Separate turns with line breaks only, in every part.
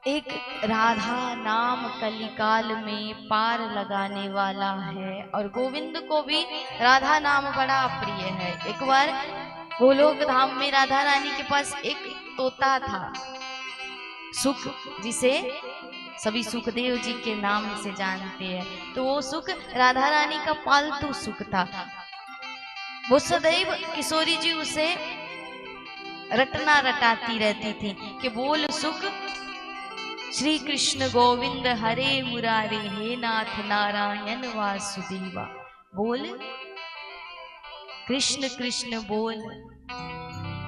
एक राधा नाम कलिकाल में पार लगाने वाला है। और गोविंद को भी राधा नाम बड़ा प्रिय है। एक बार गोलोक धाम में राधा रानी के पास एक तोता था, सुख, जिसे सभी सुखदेव जी के नाम से जानते हैं। तो वो सुख राधा रानी का पालतू सुख था। वो सदैव किशोरी जी उसे रटना रटाती रहती थी कि बोल सुख श्री कृष्ण गोविंद हरे मुरारे, हे नाथ नारायण वासुदेवा। बोल कृष्ण कृष्ण बोल,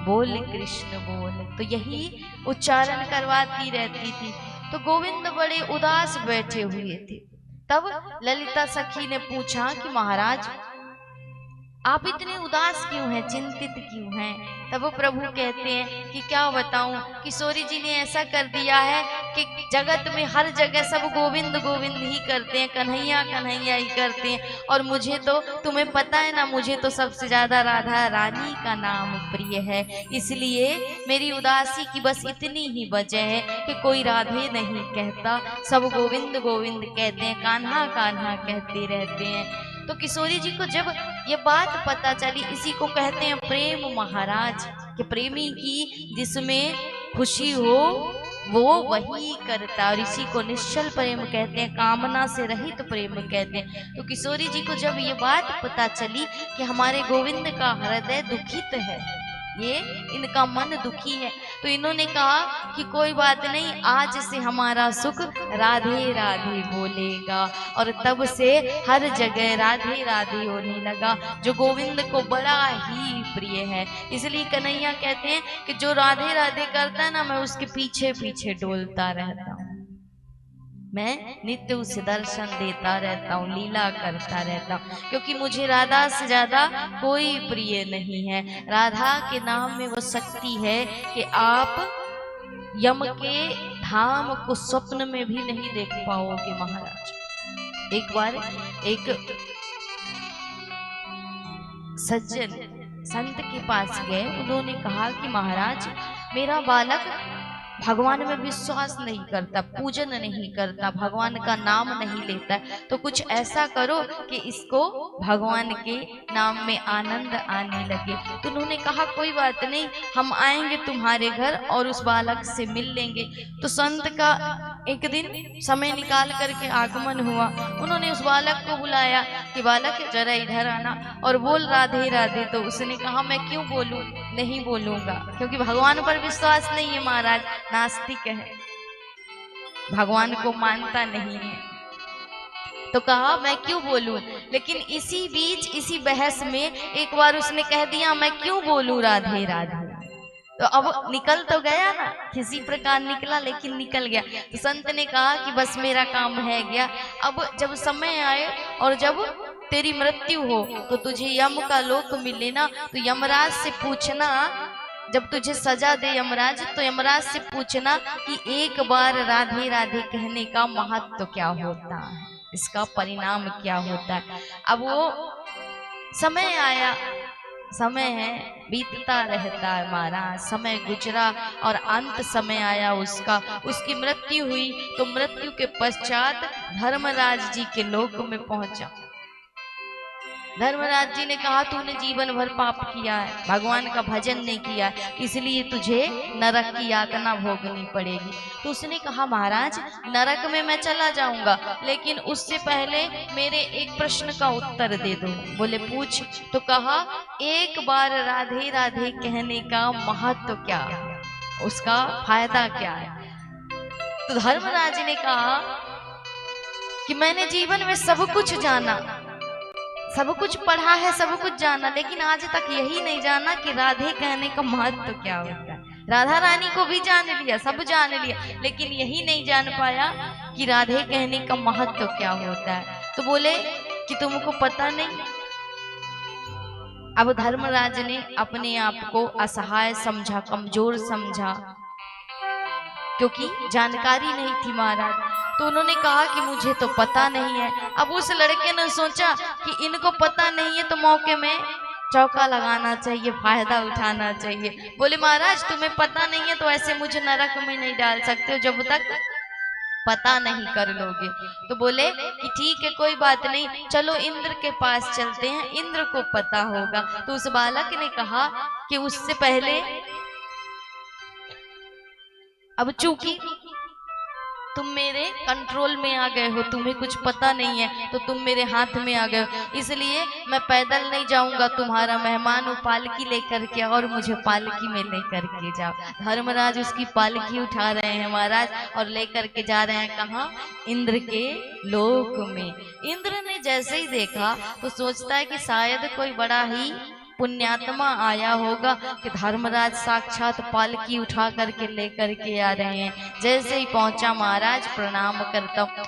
बोल कृष्ण बोल। तो यही उच्चारण करवाती रहती थी। तो गोविंद बड़े उदास बैठे हुए थे। तब ललिता सखी ने पूछा कि महाराज आप इतने उदास क्यों हैं, चिंतित क्यों हैं? तब वो प्रभु कहते हैं कि क्या बताऊं, किशोरी जी ने ऐसा कर दिया है कि जगत में हर जगह सब गोविंद गोविंद ही करते हैं, कन्हैया कन्हैया ही करते हैं। और मुझे तो, तुम्हें पता है ना, मुझे तो सबसे ज्यादा राधा रानी का नाम प्रिय है। इसलिए मेरी उदासी की बस इतनी ही वजह है कि कोई राधे नहीं कहता, सब गोविंद गोविंद कहते हैं, कान्हा कान्हा कहते रहते हैं। तो किशोरी जी को जब ये बात पता चली, इसी को कहते हैं प्रेम महाराज, कि प्रेमी की जिसमें खुशी हो वो वही करता। और इसी को निश्चल प्रेम कहते हैं, कामना से रहित प्रेम कहते हैं। तो किशोरी जी को जब ये बात पता चली कि हमारे गोविंद का हृदय दुखित है, ये इनका मन दुखी है, तो इन्होंने कहा कि कोई बात नहीं, आज से हमारा सुख राधे राधे बोलेगा। और तब से हर जगह राधे राधे होने लगा, जो गोविंद को बड़ा ही प्रिय है। इसलिए कन्हैया कहते हैं कि जो राधे राधे करता है ना, मैं उसके पीछे पीछे डोलता रहता हूँ, मैं नित्य उसे दर्शन देता रहता हूँ, लीला करता रहता हूँ, क्योंकि मुझे राधा से ज्यादा कोई प्रिय नहीं है। राधा के नाम में वो शक्ति है कि आप यम के धाम को स्वप्न में भी नहीं देख पाओगे महाराज। एक बार एक सज्जन संत के पास गए, उन्होंने कहा कि महाराज मेरा बालक भगवान में विश्वास नहीं करता, पूजन नहीं करता, भगवान का नाम नहीं लेता, तो कुछ ऐसा करो कि इसको भगवान के नाम में आनंद आने लगे। तो उन्होंने कहा कोई बात नहीं, हम आएंगे तुम्हारे घर और उस बालक से मिल लेंगे। तो संत का एक दिन समय निकाल करके आगमन हुआ। उन्होंने उस बालक को बुलाया कि बालक जरा इधर आना और बोल राधे राधे। तो उसने कहा मैं क्यों बोलूं, नहीं बोलूंगा, क्योंकि भगवान पर विश्वास नहीं है महाराज, नास्तिक है, भगवान को मानता नहीं है। तो कहा मैं क्यों बोलूं। लेकिन इसी बीच, इसी बहस में एक बार उसने कह दिया मैं क्यों बोलूं राधे राधे। तो अब निकल तो गया ना, किसी प्रकार निकला, लेकिन निकल गया। तो संत ने कहा कि बस मेरा काम है गया। अब जब समय आए और जब तेरी मृत्यु हो तो तुझे यम का लोक मिले ना, तो यमराज से पूछना, जब तुझे सजा दे यमराज, तो यमराज से पूछना कि एक बार राधे राधे कहने का महत्व क्या होता है, इसका परिणाम क्या होता है। अब वो समय आया, समय है, बीतता रहता है महाराज, समय गुजरा और अंत समय आया उसका, उसकी मृत्यु हुई। तो मृत्यु के पश्चात धर्मराज जी के लोक में पहुंचा। धर्मराज जी ने कहा तूने जीवन भर पाप किया है, भगवान का भजन नहीं किया, इसलिए तुझे नरक की यातना भोगनी पड़ेगी। तो उसने कहा महाराज नरक में मैं चला जाऊंगा, लेकिन उससे पहले मेरे एक प्रश्न का उत्तर दे दो। बोले पूछ। तो कहा एक बार राधे राधे कहने का महत्व क्या है, उसका फायदा क्या है। तो धर्मराज ने कहा कि मैंने जीवन में सब कुछ जाना, सब कुछ पढ़ा है, सब कुछ जाना, लेकिन आज तक यही नहीं जाना कि राधे कहने का महत्व क्या होता है। राधा रानी को भी जान लिया, सब जान लिया, लेकिन यही नहीं जान पाया कि राधे कहने का महत्व क्या होता है। तो बोले कि तुमको पता नहीं। अब धर्मराज ने अपने आप को असहाय समझा, कमजोर समझा, क्योंकि जानकारी नहीं थी महाराज। तो उन्होंने कहा कि मुझे तो पता नहीं है। अब उस लड़के ने सोचा कि इनको पता नहीं है तो मौके में चौका लगाना चाहिए, फायदा उठाना चाहिए। बोले महाराज तुम्हें पता नहीं है तो ऐसे मुझे नरक में नहीं डाल सकते हो जब तक पता नहीं कर लोगे। तो बोले कि ठीक है कोई बात नहीं, चलो इंद्र के पास चलते हैं, इंद्र को पता होगा। तो उस बालक ने कहा कि उससे पहले अब चूंकि तुम मेरे कंट्रोल में आ गए हो, तुम्हें कुछ पता नहीं है तो तुम मेरे हाथ में आ गए हो, इसलिए मैं पैदल नहीं जाऊंगा, तुम्हारा मेहमान हो, पालकी लेकर के और मुझे पालकी में लेकर के जाओ। धर्मराज उसकी पालकी उठा रहे हैं महाराज और लेकर के जा रहे हैं कहाँ? इंद्र के लोक में। इंद्र ने जैसे ही देखा तो सोचता है कि शायद कोई बड़ा ही पुण्यात्मा आया होगा कि धर्मराज साक्षात पालकी उठा करके लेकर के आ रहे हैं। जैसे ही पहुंचा महाराज प्रणाम करता हूं।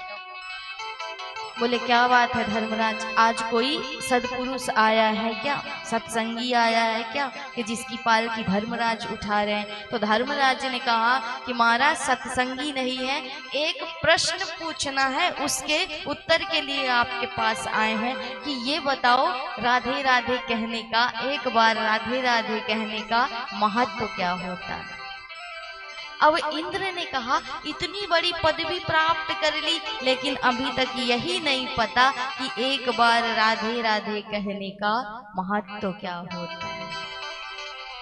बोले क्या बात है धर्मराज, आज कोई सदपुरुष आया है क्या, सत्संगी आया है क्या कि जिसकी पालकी धर्मराज उठा रहे हैं? तो धर्मराज ने कहा कि महाराज सत्संगी नहीं है, एक प्रश्न पूछना है, उसके उत्तर के लिए आपके पास आए हैं कि ये बताओ राधे राधे कहने का, एक बार राधे राधे कहने का महत्व क्या होता है? अब इंद्र ने कहा इतनी बड़ी पदवी प्राप्त कर ली लेकिन अभी तक यही नहीं पता कि एक बार राधे राधे कहने का महत्व क्या होता है।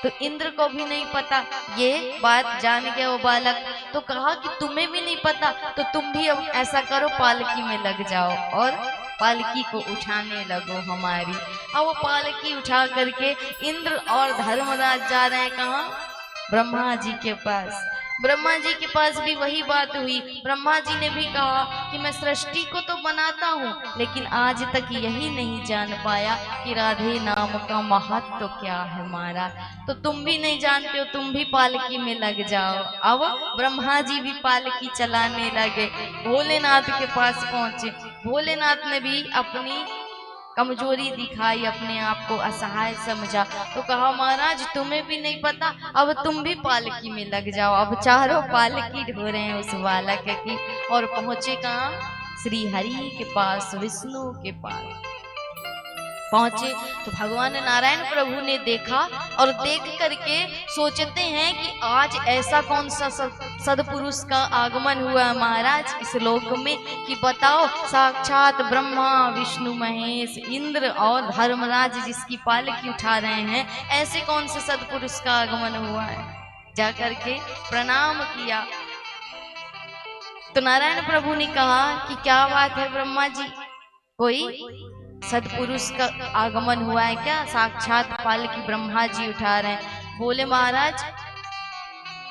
तो इंद्र को भी नहीं पता, ये बात जान गया वो बालक। तो कहा कि तुम्हें भी नहीं पता तो तुम भी अब ऐसा करो, पालकी में लग जाओ और पालकी को उठाने लगो हमारी। अब वो पालकी उठा करके इंद्र और धर्मराज जा रहे हैं कहाँ? ब्रह्मा जी के पास। ब्रह्मा जी के पास भी वही बात हुई। ब्रह्मा जी ने भी कहा कि मैं सृष्टि को तो बनाता हूँ लेकिन आज तक यही नहीं जान पाया कि राधे नाम का महत्व क्या है हमारा। तो तुम भी नहीं जानते हो, तुम भी पालकी में लग जाओ। अब ब्रह्मा जी भी पालकी चलाने लगे, भोलेनाथ के पास पहुंचे। भोलेनाथ ने भी अपनी कमजोरी दिखाई, अपने आप को असहाय समझा। तो कहा महाराज तुम्हें भी नहीं पता, अब तुम भी पालकी में लग जाओ। अब चारों पालकी ढो रहे हैं उस बालक की और पहुंचे कहाँ? श्री हरि के पास, विष्णु के पास पहुंचे। तो भगवान नारायण प्रभु ने देखा और देख करके सोचते हैं कि आज ऐसा कौन सा सदपुरुष का आगमन हुआ है महाराज इस लोक में कि बताओ साक्षात ब्रह्मा विष्णु महेश इंद्र और धर्मराज जिसकी पालकी उठा रहे हैं, ऐसे कौन से सदपुरुष का आगमन हुआ है। जाकर के प्रणाम किया तो नारायण प्रभु ने कहा कि क्या बात है ब्रह्मा जी, कोई सदपुरुष का आगमन हुआ है क्या? साक्षात पालकी ब्रह्मा जी उठा रहे हैं। बोले महाराज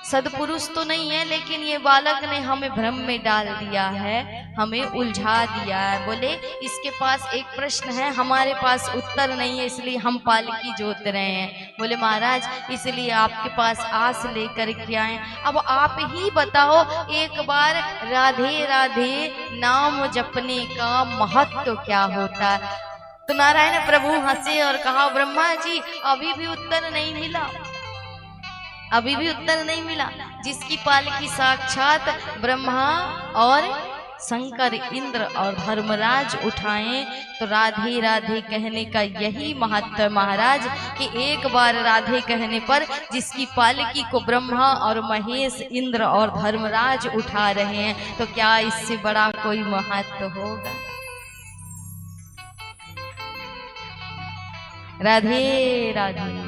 सदपुरुष तो नहीं है लेकिन ये बालक ने हमें भ्रम में डाल दिया है, हमें उलझा दिया है। बोले इसके पास एक प्रश्न है, हमारे पास उत्तर नहीं है, इसलिए हम पालकी जोत रहे हैं। बोले महाराज इसलिए आपके पास आस लेकर के आए। अब आप ही बताओ एक बार राधे राधे नाम जपने का महत्व क्या होता है? तो नारायण प्रभु हंसे और कहा ब्रह्मा जी अभी भी उत्तर नहीं मिला, अभी भी उत्तर नहीं मिला। जिसकी पालकी साक्षात ब्रह्मा और शंकर इंद्र और धर्मराज उठाएं तो राधे राधे कहने का यही महत्व महाराज कि एक बार राधे कहने पर जिसकी पालकी को ब्रह्मा और महेश इंद्र और धर्मराज उठा रहे हैं तो क्या इससे बड़ा कोई महत्व होगा। राधे राधे।